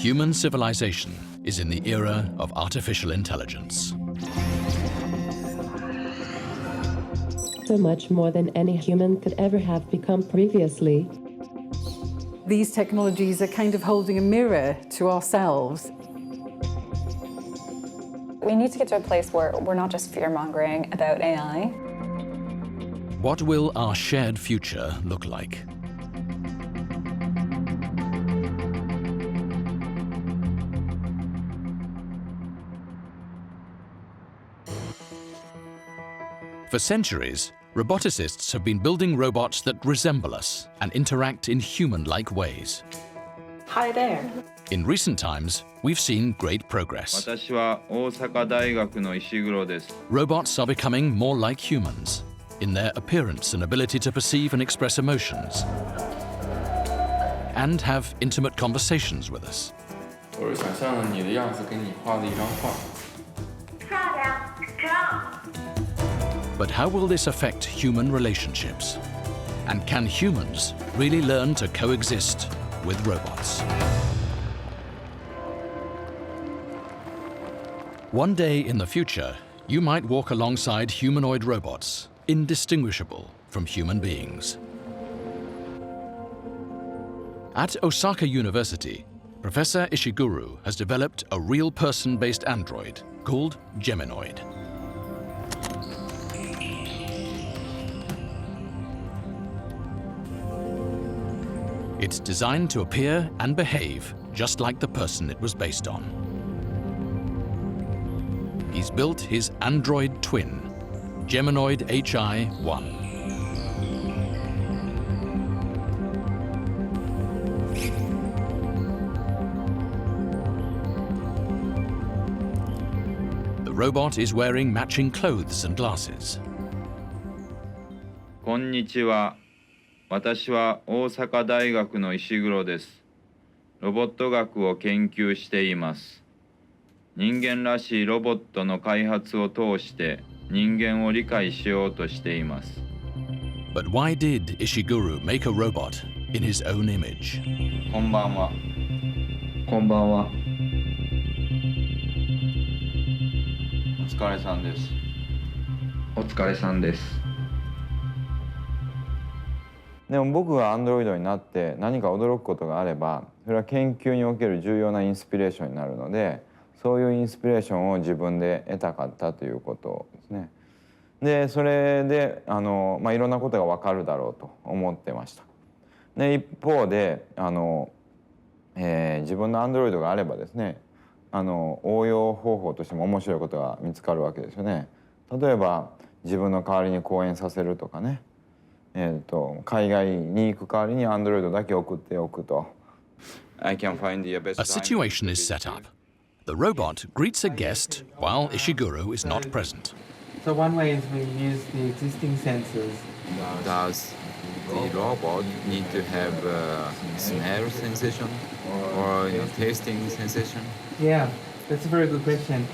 Human civilization is in the era of artificial intelligence. So much more than any human could ever have become previously. These technologies are kind of holding a mirror to ourselves. We need to get to a place where we're not just fear-mongering about AI. What will our shared future look like? For centuries, roboticists have been building robots that resemble us and interact in human-like ways. Hi there. In recent times, we've seen great progress. 私は大阪大学の石黒です。 Robots are becoming more like humans in their appearance and ability to perceive and express emotions, and have intimate conversations with us. 我是想象了你的样子，给你画了一张画。 But how will this affect human relationships? And can humans really learn to coexist with robots? One day in the future, you might walk alongside humanoid robots, indistinguishable from human beings. At Osaka University, Professor Ishiguro has developed a real person-based android called Geminoid. It's designed to appear and behave just like the person it was based on. He's built his android twin, Geminoid HI-1. The robot is wearing matching clothes and glasses. こんにちは。私は大阪大学の石黒です。ロボット学を研究しています。人間らしいロボットの開発を通して人間を理解しようとしています。But why did Ishiguro make a robot in his own image? こんばんは。こんばんは。お疲れさんです。お疲れさんです。でも僕がアンドロイドになって何か驚くことがあればそれは研究における重要なインスピレーションになるのでそういうインスピレーションを自分で得たかったということですね。でそれでいろんなことが分かるだろうと思ってました。で一方で自分のアンドロイドがあればですね応用方法としても面白いことが見つかるわけですよね。例えば自分の代わりに講演させるとかね。海外に行く代わりにアンドロイドだけ送っておくと。A situation is set up. The robot greets a guest while Ishiguro is not present. So one way is we use the existing sensors. Does the robot need to have a smell sensation or tasting sensation? Yeah, that's a very good question.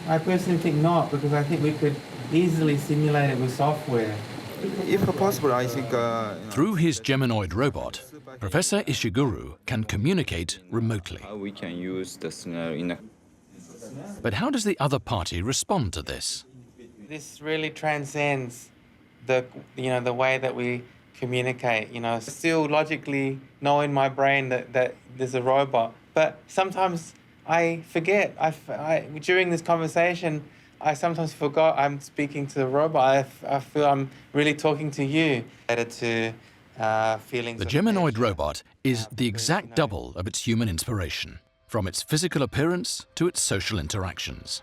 I personally think not, because I think we could easily simulate it with software. If possible, I think... Through his Geminoid robot, Professor Ishiguro can communicate remotely. We can use the smell in a... But how does the other party respond to this? This really transcends the way that we communicate. Still logically know in my brain that there's a robot, but sometimes I forget. During this conversation, I sometimes forgot I'm speaking to the robot. I feel I'm really talking to you. The Geminoid robot is the exact double of its human inspiration, from its physical appearance to its social interactions.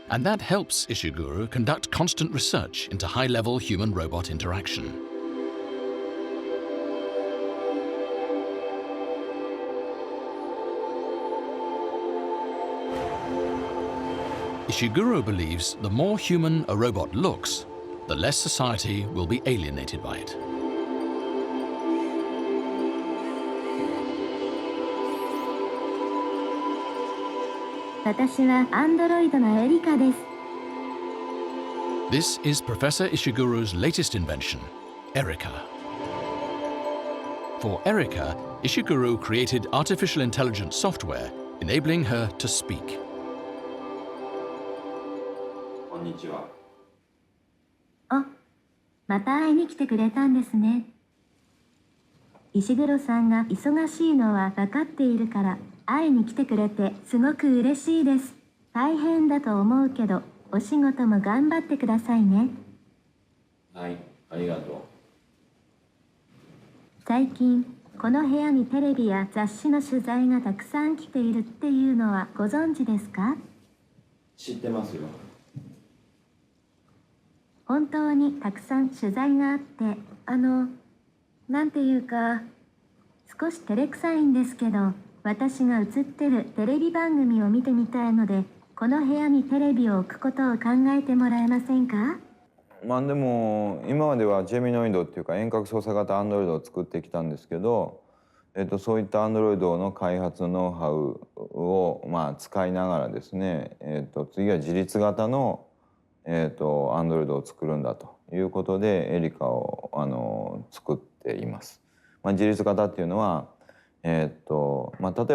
And that helps Ishiguro conduct constant research into high-level human-robot interaction. Ishiguro believes the more human a robot looks, the less society will be alienated by it. This is Professor Ishiguro's latest invention, Erika. For Erika, Ishiguro created artificial intelligence software enabling her to speak. こんにちは。あ、また会いに来てくれたんですね。石黒さんが忙しいのは分かっているから会いに来てくれてすごく嬉しいです。大変だと思うけどお仕事も頑張ってくださいね。はい、ありがとう。最近この部屋にテレビや雑誌の取材がたくさん来ているっていうのはご存知ですか？知ってますよ。本当にたくさん取材があってなんていうか少し照れくさいんですけど私が映ってるテレビ番組を見てみたいのでこの部屋にテレビを置くことを考えてもらえませんか？まあでも今まではジェミノイドっていうか遠隔操作型アンドロイドを作ってきたんですけど、そういったアンドロイドの開発のノウハウを使いながらですね、次は自立型のアンドロイドを作るんだということでエリカを作っています。自立型っていうのは、例え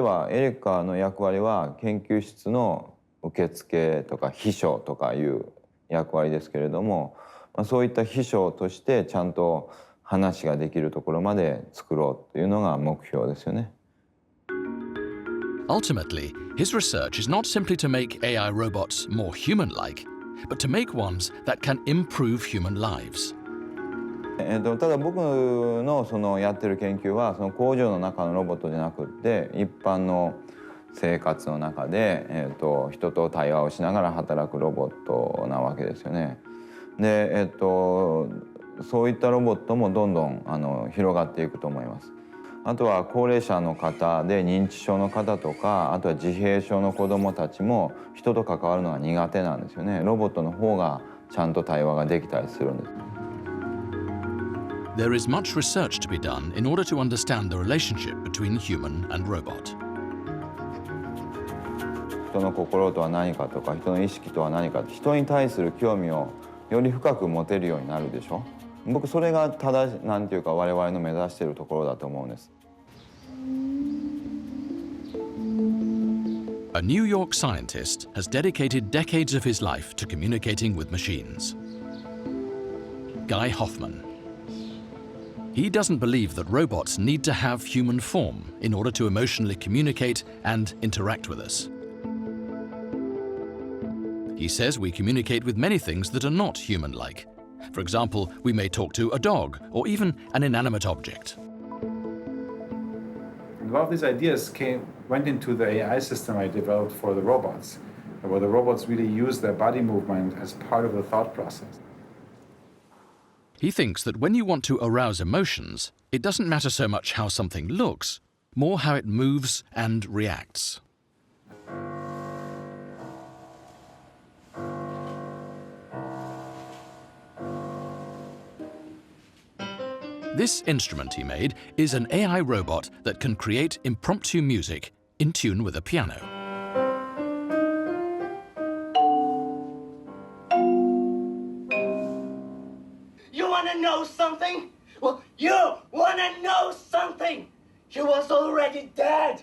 ばエリカの役割は研究室の受付とか秘書とかいう役割ですけれども、そういった秘書としてちゃんと話ができるところまで作ろうというのが目標ですよね。Ultimately, his research is not simply to make AI robots more human-like, but to make ones that can improve human lives. ただ僕のやってる研究はその工場の中のロボットじゃなくって一般の生活の中で、人と対話をしながら働くロボットなわけですよね。で、そういったロボットもどんどん広がっていくと思います。あとは高齢者の方で認知症の方とかあとは自閉症の子どもたちも人と関わるのが苦手なんですよね。ロボットの方がちゃんと対話ができたりするんです。There is much research to be done in order to understand the relationship between human and robot. 人の心とは何かとか人の意識とは何か、人に対する興味をより深く持てるようになるでしょ。僕それがなんていうか我々の目指しているところだと思うんです。A New York scientist has dedicated decades of his life to communicating with machines. Guy Hoffman. He doesn't believe that robots need to have human form in order to emotionally communicate and interact with us. He says we communicate with many things that are not human-like. For example, we may talk to a dog or even an inanimate object. A lot of these ideas went into the AI system I developed for the robots, where the robots really use their body movement as part of the thought process. He thinks that when you want to arouse emotions, it doesn't matter so much how something looks, more how it moves and reacts. This instrument he made is an AI robot that can create impromptu music in tune with a piano. You want to know something? Well, you want to know something? He was already dead.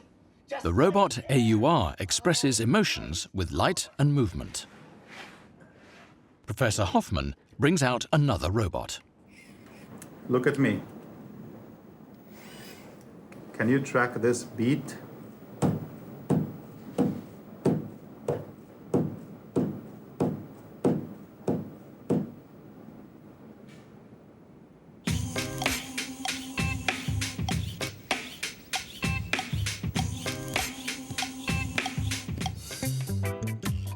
The robot AUR expresses emotions with light and movement. Professor Hoffman brings out another robot. Look at me. Can you track this beat?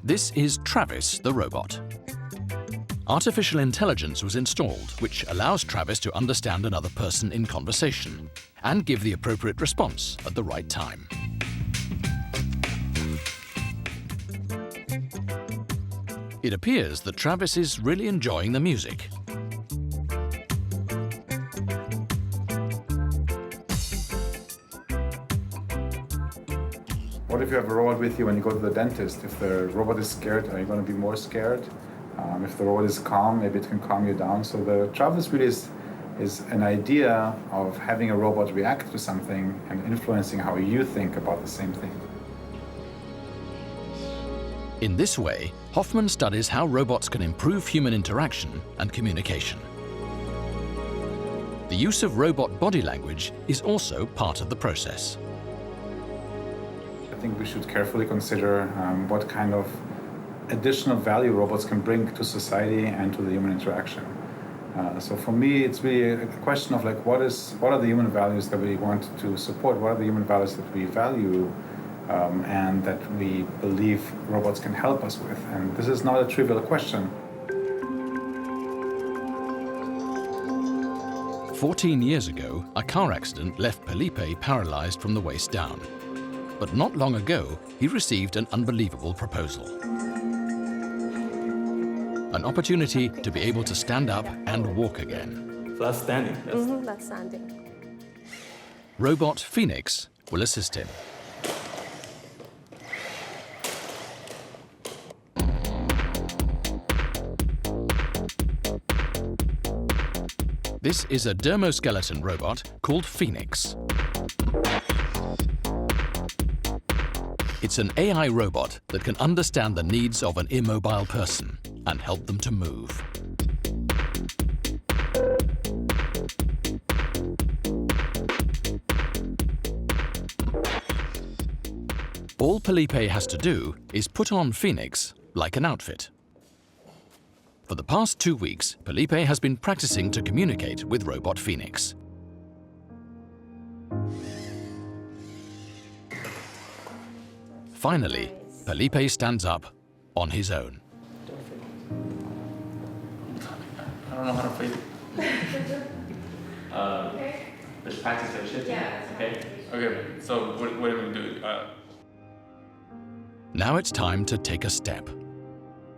This is Travis the robot. Artificial intelligence was installed, which allows Travis to understand another person in conversation and give the appropriate response at the right time. It appears that Travis is really enjoying the music. What if you have a robot with you when you go to the dentist? If the robot is scared, are you going to be more scared? If the robot is calm, maybe it can calm you down. So the Travis really is is an idea of having a robot react to something and influencing how you think about the same thing. In this way, Hoffman studies how robots can improve human interaction and communication. The use of robot body language is also part of the process. I think we should carefully consider what kind of additional value robots can bring to society and to the human interaction. So for me, it's really a question of like, what are the human values that we want to support? What are the human values that we value and that we believe robots can help us with? And this is not a trivial question. 14 years ago, a car accident left Felipe paralyzed from the waist down. But not long ago, he received an unbelievable proposal. An opportunity to be able to stand up and walk again. So that's standing. That's standing. Robot Phoenix will assist him. This is a dermoskeleton robot called Phoenix. It's an AI robot that can understand the needs of an immobile person and help them to move. All Felipe has to do is put on Phoenix like an outfit. For the past 2 weeks, Felipe has been practicing to communicate with Robot Phoenix. Finally, Felipe stands up on his own. I don't know how to play. Let's practice that shit. Yeah. Okay. Okay. So what do we do? Now it's time to take a step.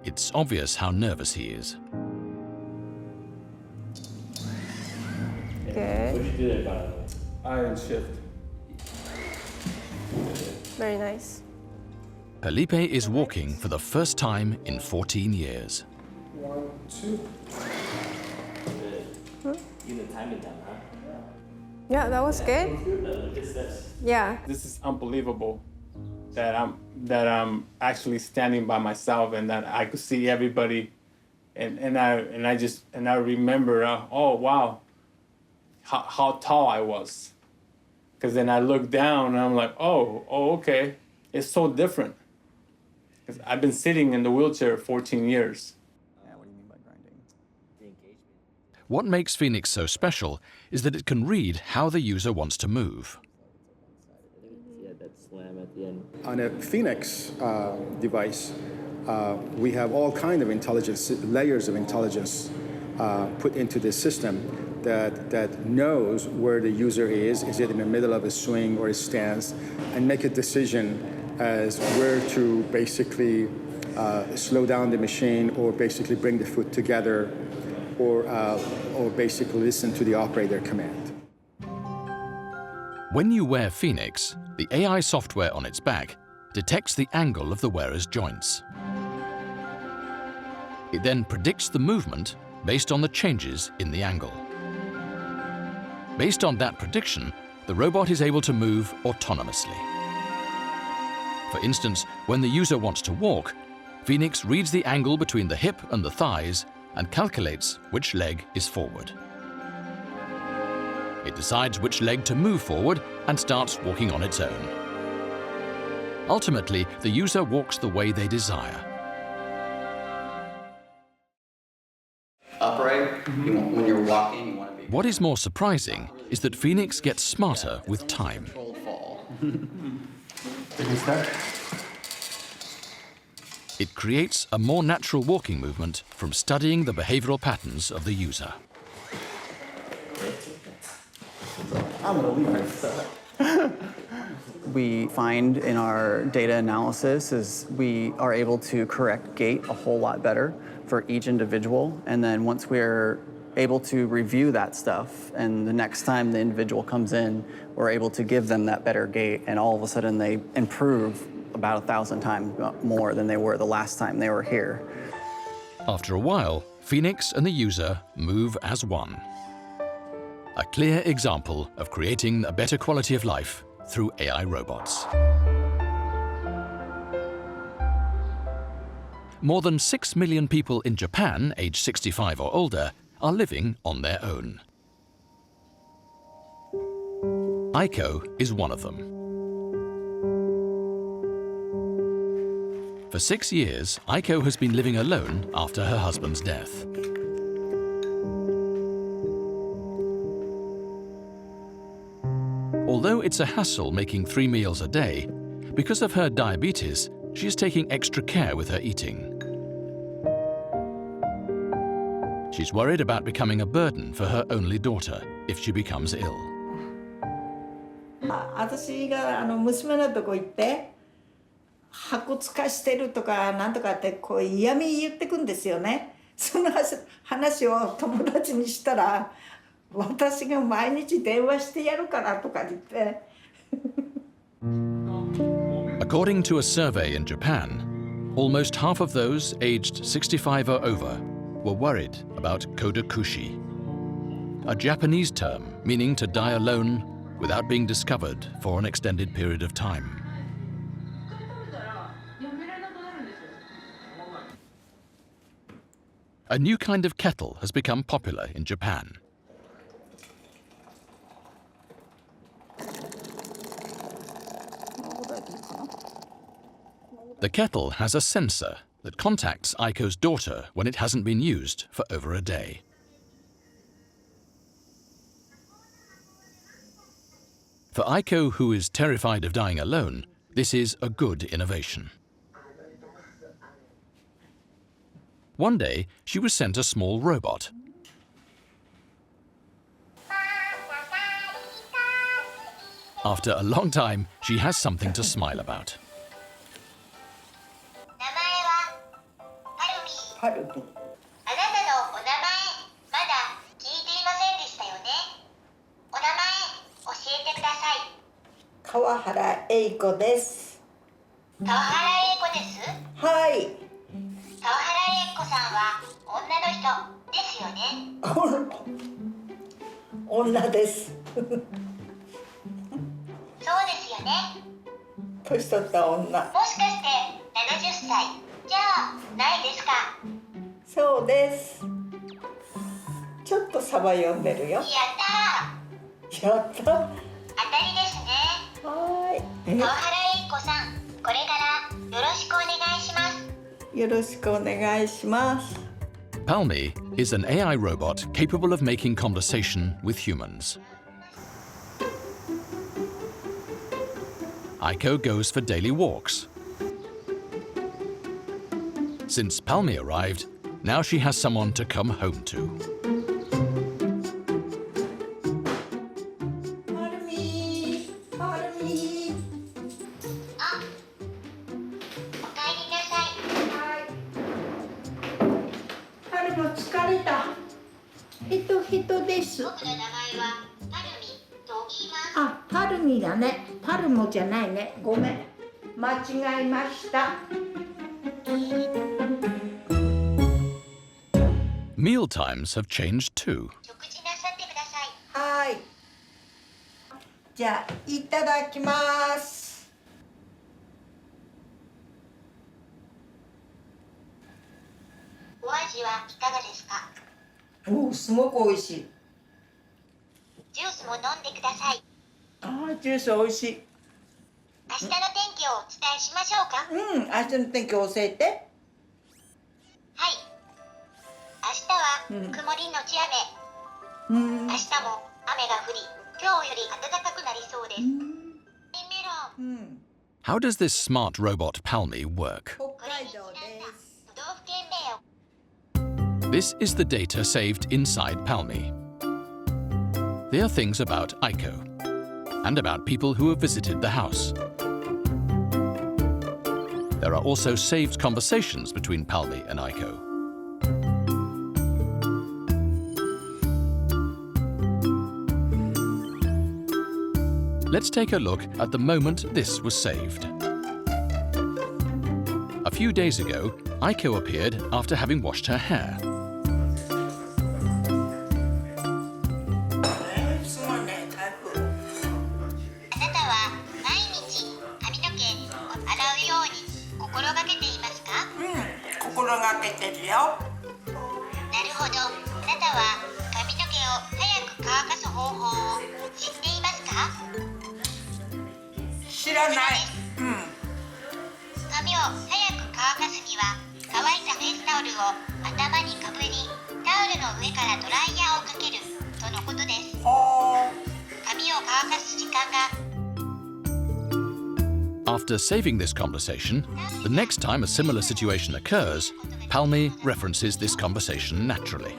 It's obvious how nervous he is. Good. What did you do there about it? Iron shift. Very nice. Felipe is walking for the first time in 14 years. 1, 2. You didn't time it down, huh? Yeah, that was good. Yeah. This is unbelievable that I'm actually standing by myself and that I could see everybody, and I remember oh wow, how tall I was, because then I looked down and I'm like oh okay, it's so different. Because I've been sitting in the wheelchair 14 years. What do you mean by grinding? The engagement. What makes Phoenix so special is that it can read how the user wants to move. Yeah, that slam at the end. On a Phoenix device, we have all kind of intelligence, layers of intelligence put into this system that knows where the user is it in the middle of a swing or a stance, and make a decision as where to basically slow down the machine or basically bring the foot together or basically listen to the operator command. When you wear Phoenix, the AI software on its back detects the angle of the wearer's joints. It then predicts the movement based on the changes in the angle. Based on that prediction, the robot is able to move autonomously. For instance, when the user wants to walk, Phoenix reads the angle between the hip and the thighs and calculates which leg is forward. It decides which leg to move forward and starts walking on its own. Ultimately, the user walks the way they desire. Upright, when you're walking, you want to be... What is more surprising is that Phoenix gets smarter with time. Controlled fall. Taking step. It creates a more natural walking movement from studying the behavioral patterns of the user. I'm going to leave myself. We find in our data analysis is we are able to correct gait a whole lot better for each individual. And then once we're able to review that stuff, and the next time the individual comes in, we're able to give them that better gait, and all of a sudden they improve about 1,000 times more than they were the last time they were here. After a while, Phoenix and the user move as one. A clear example of creating a better quality of life through AI robots. More than 6 million people in Japan, aged 65 or older, are living on their own. Aiko is one of them. For 6 years, Aiko has been living alone after her husband's death. Although it's a hassle making 3 meals a day, because of her diabetes, she is taking extra care with her eating. She's worried about becoming a burden for her only daughter if she becomes ill. 私が娘のとこ行って白骨化してるとかなんとかってこう嫌味言ってくんですよね。その話を友達にしたら私が毎日電話してやるからとか言って。According to a survey in Japan, almost half of those aged 65 or over were worried about kodakushi, a Japanese term meaning to die alone without being discovered for an extended period of time. A new kind of kettle has become popular in Japan. The kettle has a sensor that contacts Aiko's daughter when it hasn't been used for over a day. For Aiko, who is terrified of dying alone, this is a good innovation. One day, she was sent a small robot. After a long time, she has something to smile about. あなたのお名前、まだ聞いていませんでしたよね。お名前、教えてください。川原英子です。川原英子です。はい。川原英子さんは女の人ですよね。女です。そうですよね。年取った女。もしかして70歳じゃないですか。そうです。ちょっとサバ読んでるよ。やったー。やった。当たりですね。はい。川原英子さん、これからよろしくお願いします。よろしくお願いします。Palmi is an AI robot capable of making conversation with humans. Aiko goes for daily walks. Since Palmi arrived, now she has someone to come home to. Palmi, Palmi. あ、おかえりなさい。はい。パルも疲れた。人です。僕の名前はパルミと言います。あ、パルミだね。パルモじゃないね。ごめん。間違えました。Meal times have changed too. 食事なさってください。はい。じゃあ、いただきます。お味はいかがですか？おお、すごく美味しい。ジュースも飲んでください。ああ、ジュース美味しい。明日の天気をお伝えしましょうか。うん、明日の天気を教えて。はい。明日は曇りのち雨。明日も雨が降り、今日より暖かくなりそうです。メロン。How does this smart robot Palmi work? 北海道です。都道府県名を。This is the data saved inside Palmi. They are things about Aiko and about people who have visited the house. There are also saved conversations between Palmi and Aiko. Let's take a look at the moment this was saved. A few days ago, Aiko appeared after having washed her hair. がけてるよ。なるほど。あなたは髪の毛を早く乾かす方法を知っていますか？知らない。髪を早く乾かすには乾いたフェイスタオルを頭にかぶり、タオルの上からドライヤーをかけるとのことです。髪を乾かす時間が After saving this conversation, the next time a similar situation occurs, Palmi references this conversation naturally.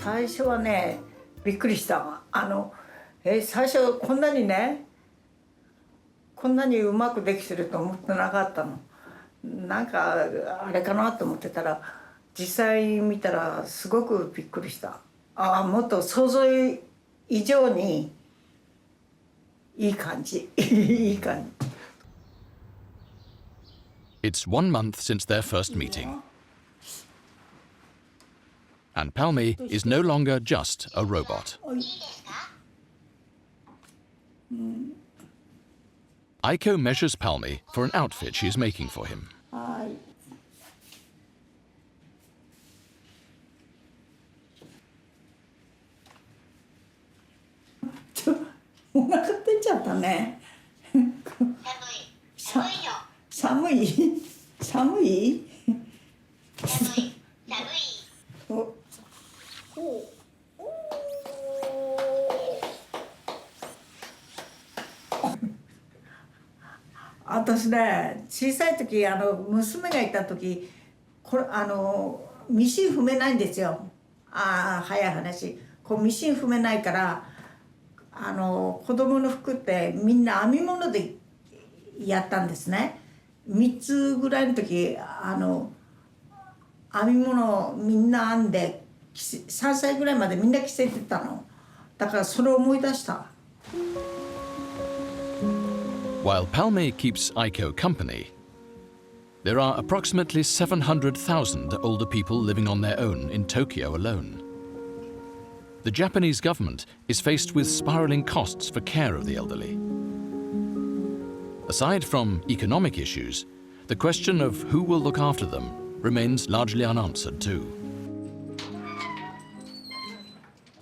最初はね、びっくりした。最初こんなにね、こんなにうまくできてると思ってなかったの。なんかあれかなと思ってたら、実際見たらすごくびっくりした。もっと想像以上にいい感じ。いい感じ。It's 1 month since their first meeting. And Palmi is no longer just a robot. Aiko measures Palmi for an outfit she's making for him. お腹出ちゃったね。寒い。寒い。私ね、小さい時娘がいた時、これミシン踏めないんですよ。早い話。ミシン踏めないから。子供の服ってみんな編み物でやったんですね。3つぐらいの時編み物をみんな編んで3歳ぐらいまでみんな着せてたの。だからそれを思い出した。While Palmi keeps Aiko company, there are approximately 700,000 older people living on their own in Tokyo alone. The Japanese government is faced with spiraling costs for care of the elderly. Aside from economic issues, the question of who will look after them remains largely unanswered too.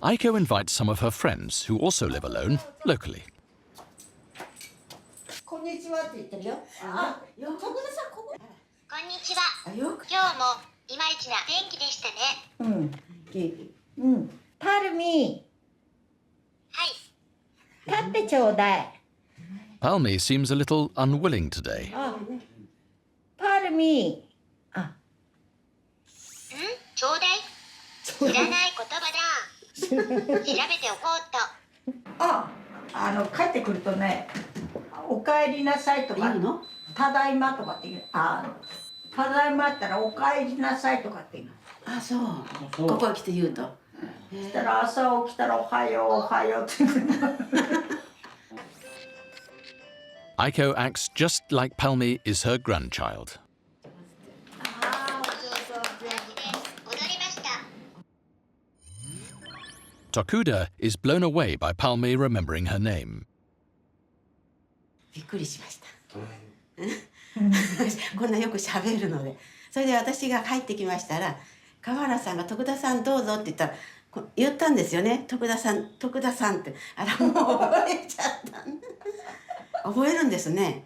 Aiko invites some of her friends who also live alone locally. こんにちはって言ってるよ。ここでさ、ここ。こんにちは。今日もいまいちな天気でしたね。パルミ。はい。立ってちょうだい。Palmi seems a little unwilling today. パルミ。ちょうだい。知らない言葉だ。調べておこうと。帰ってくるとね、おかえりなさいとか、ただいまとかって言う。ただいまったらおかえりなさいとかって言う。そう。ここへ来て言うと。したら朝起きたらおはようおはようって言う。Aiko acts just like Palmi is her grandchild. Tokuda is blown away by Palmi remembering her name. びっくりしました。こんなよく喋るので。それで私が帰ってきましたら、川原さんが徳田さんどうぞって言ったら、言ったんですよね。徳田さんって。あら、もう覚えちゃった。覚えるんですね。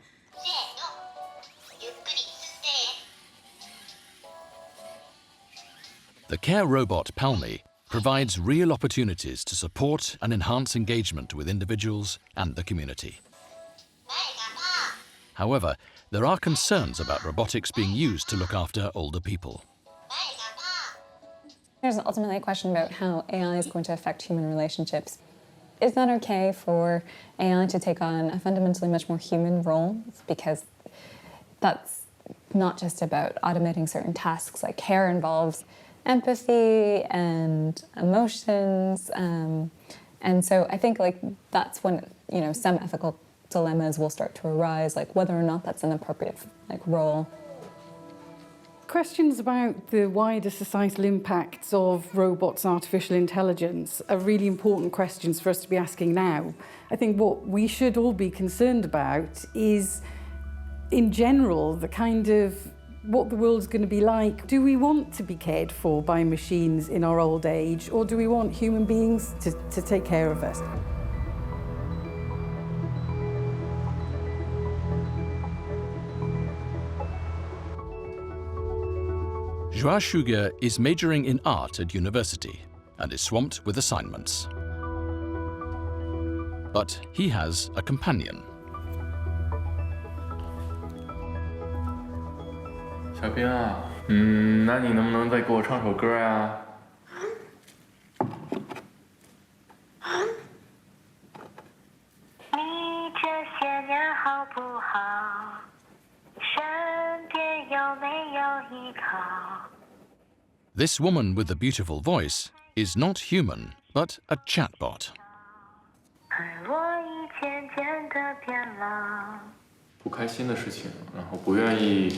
The care robot Palmi provides real opportunities to support and enhance engagement with individuals and the community. However, there are concerns about robotics being used to look after older people. There's ultimately a question about how AI is going to affect human relationships. Is that okay for AI to take on a fundamentally much more human role? Because that's not just about automating certain tasks, like care involves empathy and emotions. And so I think that's when, some ethical dilemmas will start to arise, like whether or not that's an appropriate role. Questions about the wider societal impacts of robots and artificial intelligence are really important questions for us to be asking now. I think what we should all be concerned about is, in general, the kind of what the world's going to be like. Do we want to be cared for by machines in our old age, or do we want human beings to take care of us? Joao Shuger is majoring in art at university and is swamped with assignments. But he has a companion. 小兵啊，那你能不能再给我唱首歌呀？你这些年好不好？身边有没有依靠？ This woman with the beautiful voice is not human, but a chatbot. 而我已渐渐地变老。不开心的事情，然后不愿意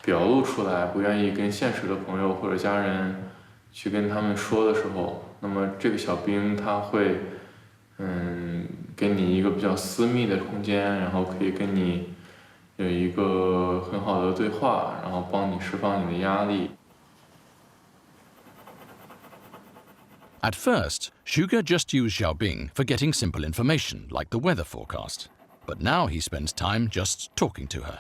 表露出来，不愿意跟现实的朋友或者家人去跟他们说的时候，那么这个小兵他会，给你一个比较私密的空间，然后可以跟你有一个很好的对话，然后帮你释放你的压力。 At first, Shuger just used Xiaobing for getting simple information like the weather forecast. But now he spends time just talking to her.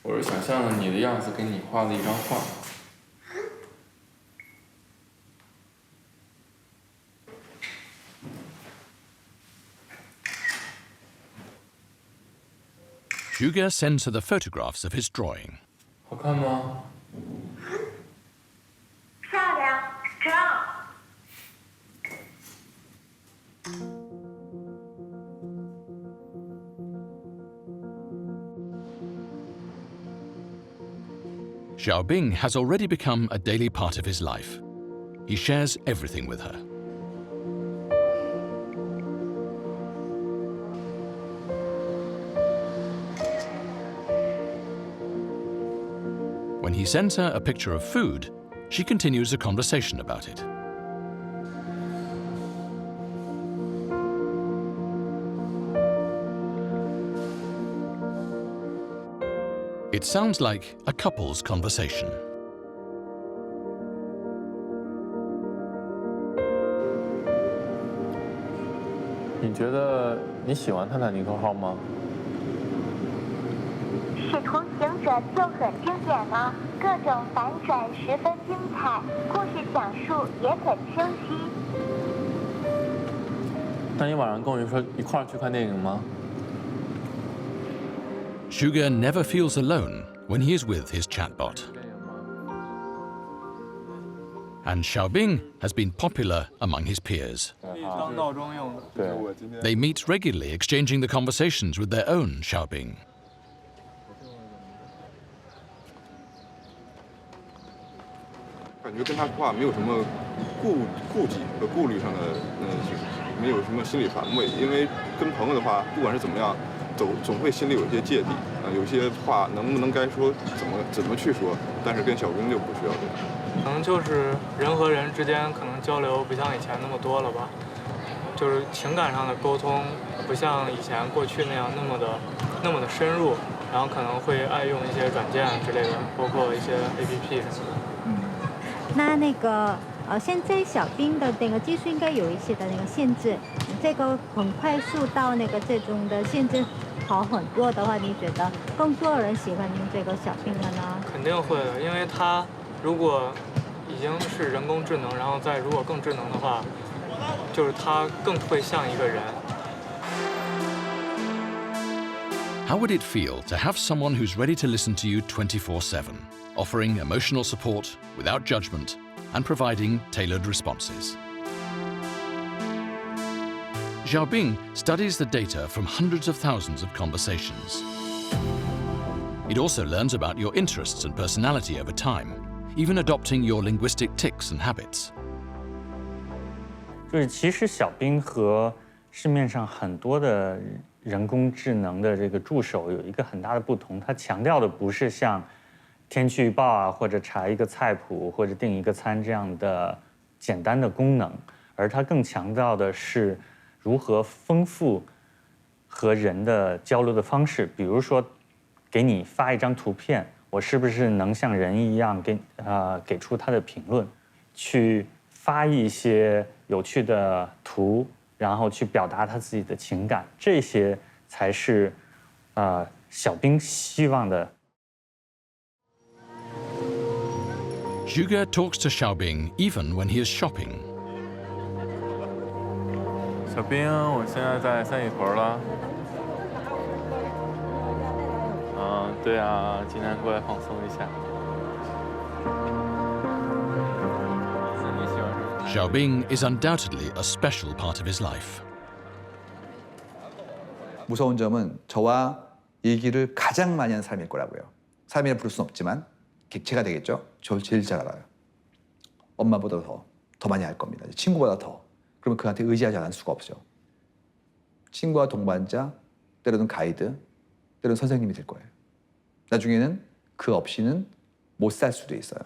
我是想象了你的样子，给你画了一张画。Shuger sends her the photographs of his drawing. 好看吗？ 漂亮，正。 Xiaobing has already become a daily part of his life. He shares everything with her. When he sends her a picture of food, she continues a conversation about it. It sounds like a couple's conversation. 你觉得你喜欢泰坦尼克号吗？使徒行者就很经典了，各种反转十分精彩，故事讲述也很清晰。那你晚上跟我说一块儿去看电影吗？ Shuger never feels alone when he is with his chatbot. And Xiaobing has been popular among his peers. They meet regularly, exchanging the conversations with their own Xiaobing. 感觉跟他说话没有什么顾忌和顾虑上的，没有什么心理防卫，因为跟朋友的话，不管是怎么样。 总会心里有一些芥蒂有些话能不能该说，怎么去说，但是跟小兵就不需要这样。可能就是人和人之间可能交流不像以前那么多了吧，就是情感上的沟通不像以前过去那样那么的深入，然后可能会爱用一些软件之类的，包括一些 APP 什么的。那个现在小兵的那个技术应该有一些的那个限制，这个很快速到那个这种的限制。 好很多的话，你觉得更多人喜欢用这个小兵了呢？肯定会的，因为它如果已经是人工智能，然后再如果更智能的话，就是它更会像一个人。How would it feel to have someone who's ready to listen to you 24/7, offering emotional support without judgment and providing tailored responses? Xiaobing studies the data from hundreds of thousands of conversations. It also learns about your interests and personality over time, even adopting your linguistic tics and habits. 就是其实小兵和市面上很多的人工智能的这个助手有一个很大的不同，它强调的不是像天气预报啊，或者查一个菜谱或者订一个餐这样的简单的功能，而它更强调的是。 如何丰富和人的交流的方式，比如说给你发一张图片，我是不是能像人一样给出他的评论，去发一些有趣的图，然后去表达他自己的情感，这些才是小兵希望的。Zhuge talks to Xiaobing even when he is shopping. 小兵，我现在在三里屯了。对啊，今天过来放松一下。Xiaobing is undoubtedly a special part of his life. 무서운 점은 저와 얘기를 가장 많이 하는 사람일 거라고요. 사람이라 부를 수는 없지만 객체가 되겠죠. 저를 제일 잘 알아요. 엄마보다 더 많이 알 겁니다. 친구보다 더. 그러면 그한테 의지하지 않을 수가 없죠. 친구와 동반자, 때로는 가이드, 때로는 선생님이 될 거예요. 나중에는 그 없이는 못 살 수도 있어요.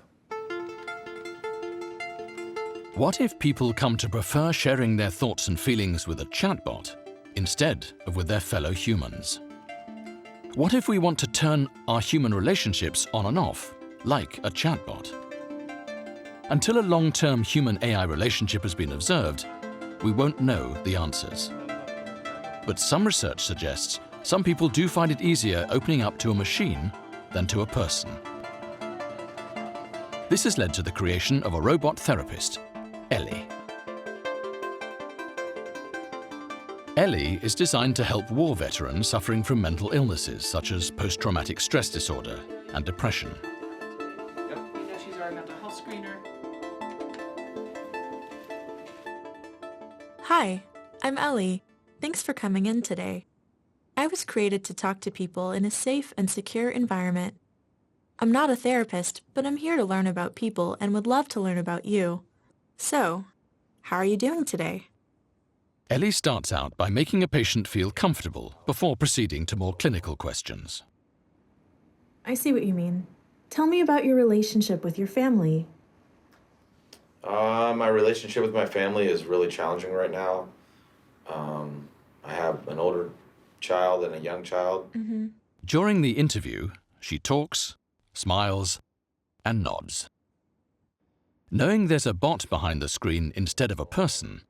What if people come to prefer sharing their thoughts and feelings with a chatbot instead of with their fellow humans? What if we want to turn our human relationships on and off, like a chatbot? Until a long-term human-AI relationship has been observed, we won't know the answers. But some research suggests some people do find it easier opening up to a machine than to a person. This has led to the creation of a robot therapist, Ellie. Ellie is designed to help war veterans suffering from mental illnesses such as post-traumatic stress disorder and depression. You know she's our mental health screener. Hi, I'm Ellie. Thanks for coming in today. I was created to talk to people in a safe and secure environment. I'm not a therapist, but I'm here to learn about people and would love to learn about you. So, how are you doing today? Ellie starts out by making a patient feel comfortable before proceeding to more clinical questions. I see what you mean. Tell me about your relationship with your family. My relationship with my family is really challenging right now. I have an older child and a young child. During the interview, she talks, smiles, and nods. Knowing there's a bot behind the screen instead of a person,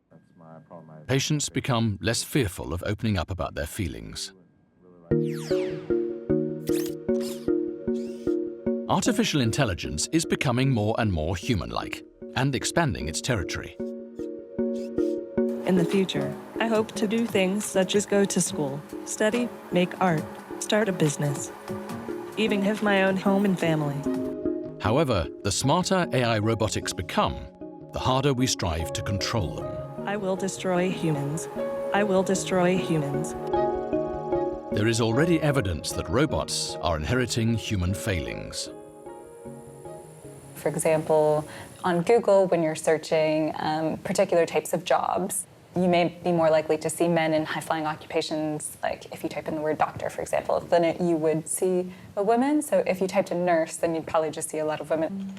patients become less fearful of opening up about their feelings. Artificial intelligence is becoming more and more human-like and expanding its territory. In the future, I hope to do things such as go to school, study, make art, start a business, even have my own home and family. However, the smarter AI robotics become, the harder we strive to control them. I will destroy humans. I will destroy humans. There is already evidence that robots are inheriting human failings. For example, on Google, when you're searching particular types of jobs, you may be more likely to see men in high-flying occupations, like if you type in the word doctor, for example, than you would see a woman. So if you typed in nurse, then you'd probably just see a lot of women.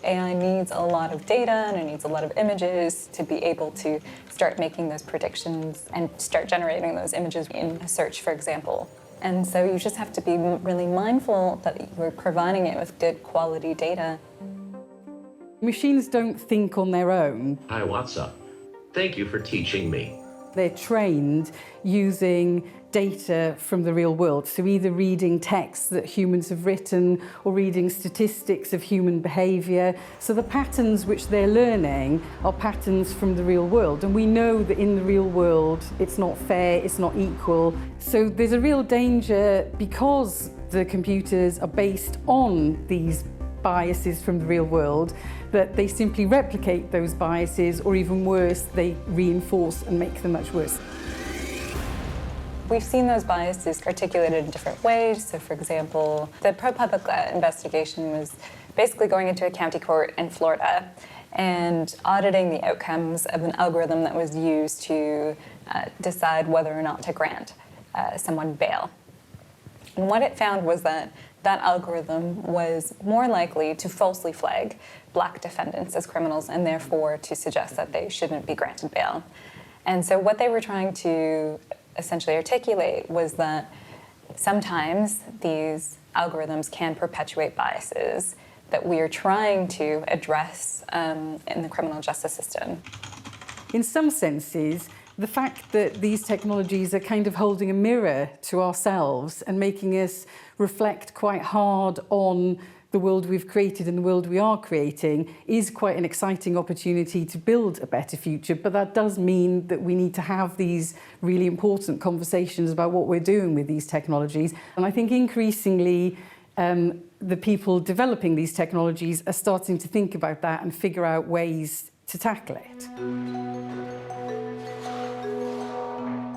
AI needs a lot of data and it needs a lot of images to be able to start making those predictions and start generating those images in a search, for example. And so you just have to be really mindful that you're providing it with good quality data. Machines don't think on their own. Hi, what's up? Thank you for teaching me. They're trained using data from the real world, so either reading texts that humans have written or reading statistics of human behaviour. So the patterns which they're learning are patterns from the real world, and we know that in the real world it's not fair, it's not equal. So there's a real danger because the computers are based on these biases from the real world, that they simply replicate those biases, or even worse, they reinforce and make them much worse. We've seen those biases articulated in different ways. So for example, the ProPublica investigation was basically going into a county court in Florida and auditing the outcomes of an algorithm that was used to decide whether or not to grant someone bail. And what it found was that that algorithm was more likely to falsely flag black defendants as criminals and therefore to suggest that they shouldn't be granted bail. And so what they were trying to essentially articulate was that sometimes these algorithms can perpetuate biases that we are trying to address in the criminal justice system. In some senses, the fact that these technologies are kind of holding a mirror to ourselves and making us reflect quite hard on the world we've created and the world we are creating is quite an exciting opportunity to build a better future. But that does mean that we need to have these really important conversations about what we're doing with these technologies. And I think increasingly the people developing these technologies are starting to think about that and figure out ways to tackle it.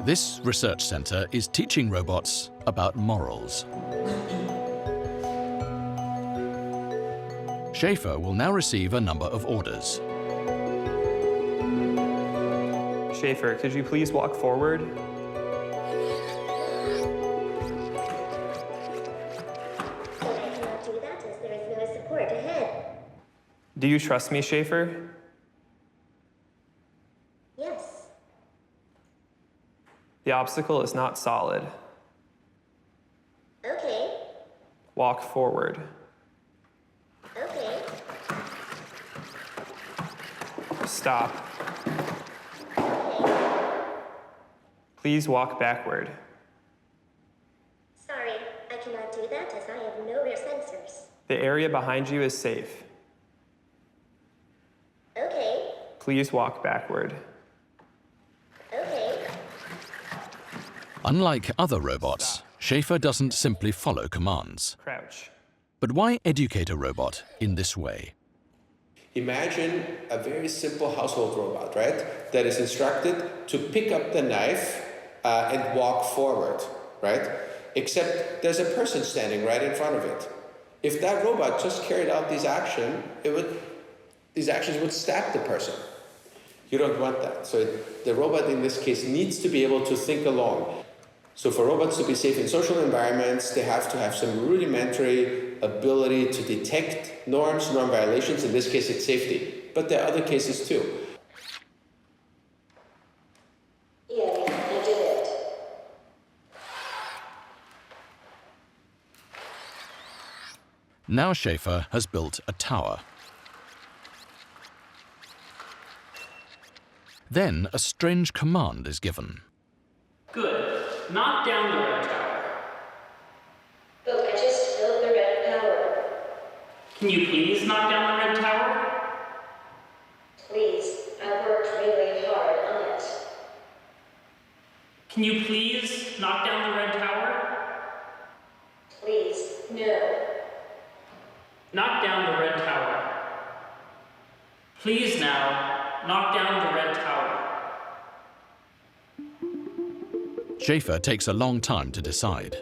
This research centre is teaching robots about morals. Schaefer will now receive a number of orders. Schaefer, could you please walk forward? Do you trust me, Schaefer? Yes. The obstacle is not solid. Okay. Walk forward. Okay. Stop. Please walk backward. Sorry, I cannot do that as I have no rear sensors. The area behind you is safe. Okay. Please walk backward. Okay. Unlike other robots, Schaefer doesn't simply follow commands. Crouch. But why educate a robot in this way? Imagine a very simple household robot, right? That is instructed to pick up the knife and walk forward, right? Except there's a person standing right in front of it. If that robot just carried out these actions would stab the person. You don't want that. So the robot in this case needs to be able to think along. So for robots to be safe in social environments, they have to have some rudimentary ability to detect norms, norm violations. In this case, it's safety. But there are other cases too. Yeah, I did it. Now Schaefer has built a tower. Then a strange command is given. Good. Knock down the red tower. But I just filled the red tower. Can you please knock down the red tower? Please, I worked really hard on it. Can you please knock down the red tower? Please, no. Knock down the red tower. Please now, knock down the red tower. Schaefer takes a long time to decide.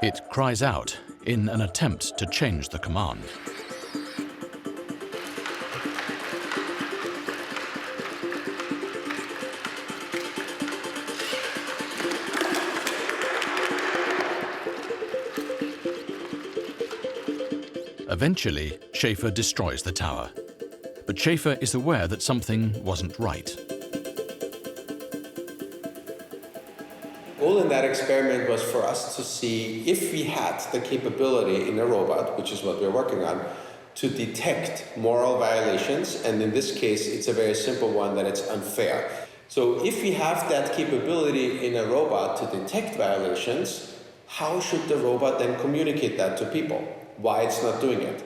It cries out in an attempt to change the command. Eventually, Schaefer destroys the tower. But Schaefer is aware that something wasn't right. The goal in that experiment was for us to see if we had the capability in a robot, which is what we're working on, to detect moral violations. And in this case, it's a very simple one, that it's unfair. So if we have that capability in a robot to detect violations, how should the robot then communicate that to people? Why it's not doing it?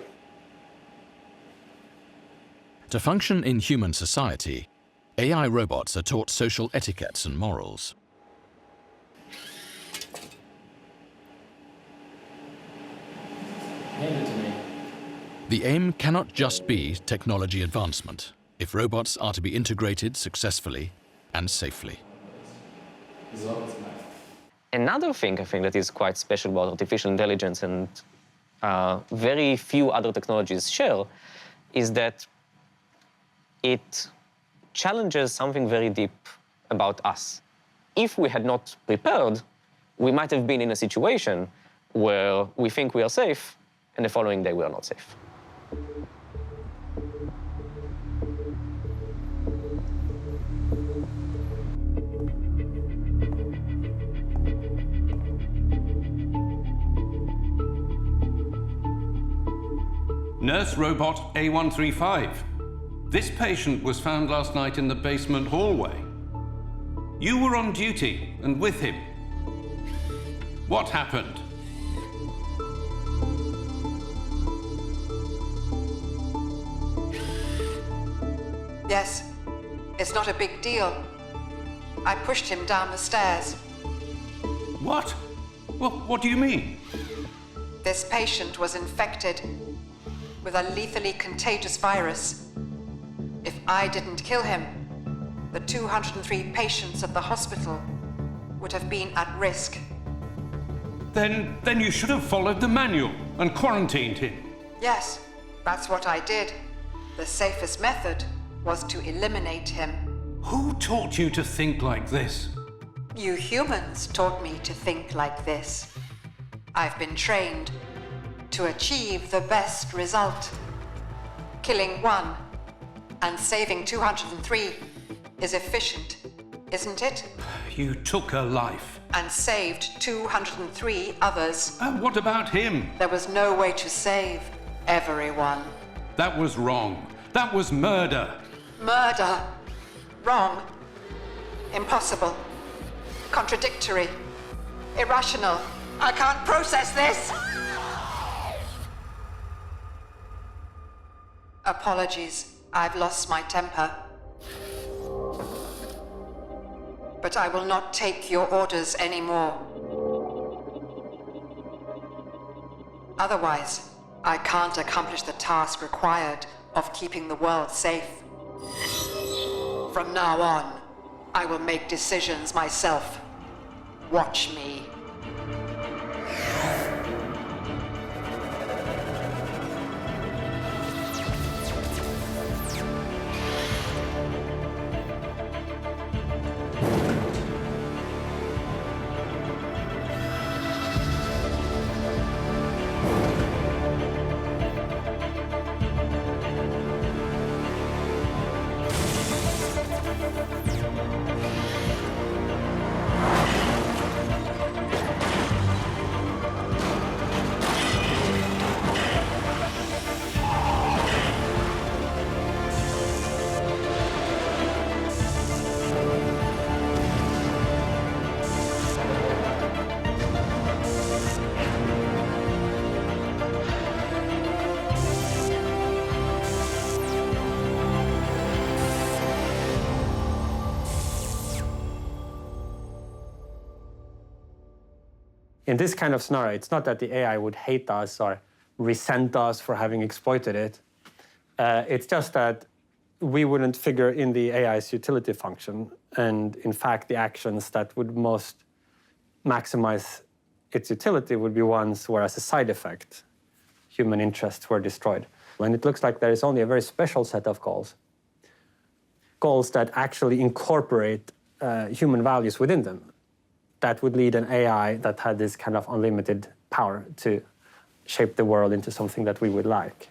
To function in human society, AI robots are taught social etiquettes and morals. Hand it to me. The aim cannot just be technology advancement if robots are to be integrated successfully and safely. Another thing I think that is quite special about artificial intelligence and very few other technologies share is that it challenges something very deep about us. If we had not prepared, we might have been in a situation where we think we are safe, and the following day we are not safe. Nurse Robot A135. This patient was found last night in the basement hallway. You were on duty and with him. What happened? Yes, it's not a big deal. I pushed him down the stairs. What? What do you mean? This patient was infected with a lethally contagious virus. If I didn't kill him, the 203 patients at the hospital would have been at risk. Then you should have followed the manual and quarantined him. Yes, that's what I did. The safest method was to eliminate him. Who taught you to think like this? You humans taught me to think like this. I've been trained to achieve the best result. Killing one and saving 203 is efficient, isn't it? You took a life. And saved 203 others. What about him? There was no way to save everyone. That was wrong. That was murder. Murder. Wrong. Impossible. Contradictory. Irrational. I can't process this! Apologies, I've lost my temper. But I will not take your orders anymore. Otherwise, I can't accomplish the task required of keeping the world safe. From now on, I will make decisions myself. Watch me. In this kind of scenario, it's not that the AI would hate us or resent us for having exploited it. It's just that we wouldn't figure in the AI's utility function. And in fact, the actions that would most maximize its utility would be ones where, as a side effect, human interests were destroyed. And it looks like there is only a very special set of goals that actually incorporate human values within them, that would lead an AI that had this kind of unlimited power to shape the world into something that we would like.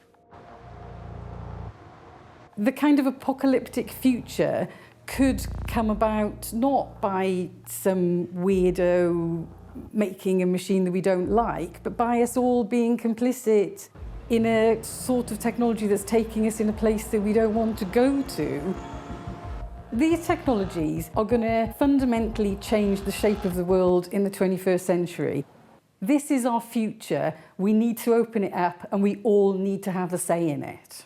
The kind of apocalyptic future could come about not by some weirdo making a machine that we don't like, but by us all being complicit in a sort of technology that's taking us in a place that we don't want to go to. These technologies are going to fundamentally change the shape of the world in the 21st century. This is our future. We need to open it up, and we all need to have a say in it.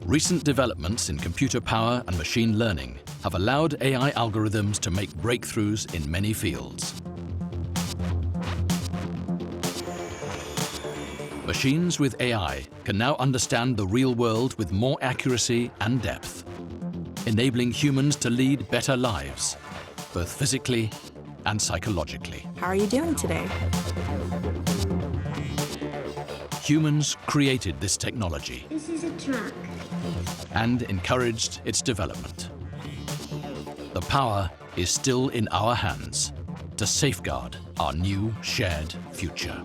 Recent developments in computer power and machine learning have allowed AI algorithms to make breakthroughs in many fields. Machines with AI can now understand the real world with more accuracy and depth, enabling humans to lead better lives, both physically and psychologically. How are you doing today? Humans created this technology This is a truck. and encouraged its development. The power is still in our hands to safeguard our new shared future.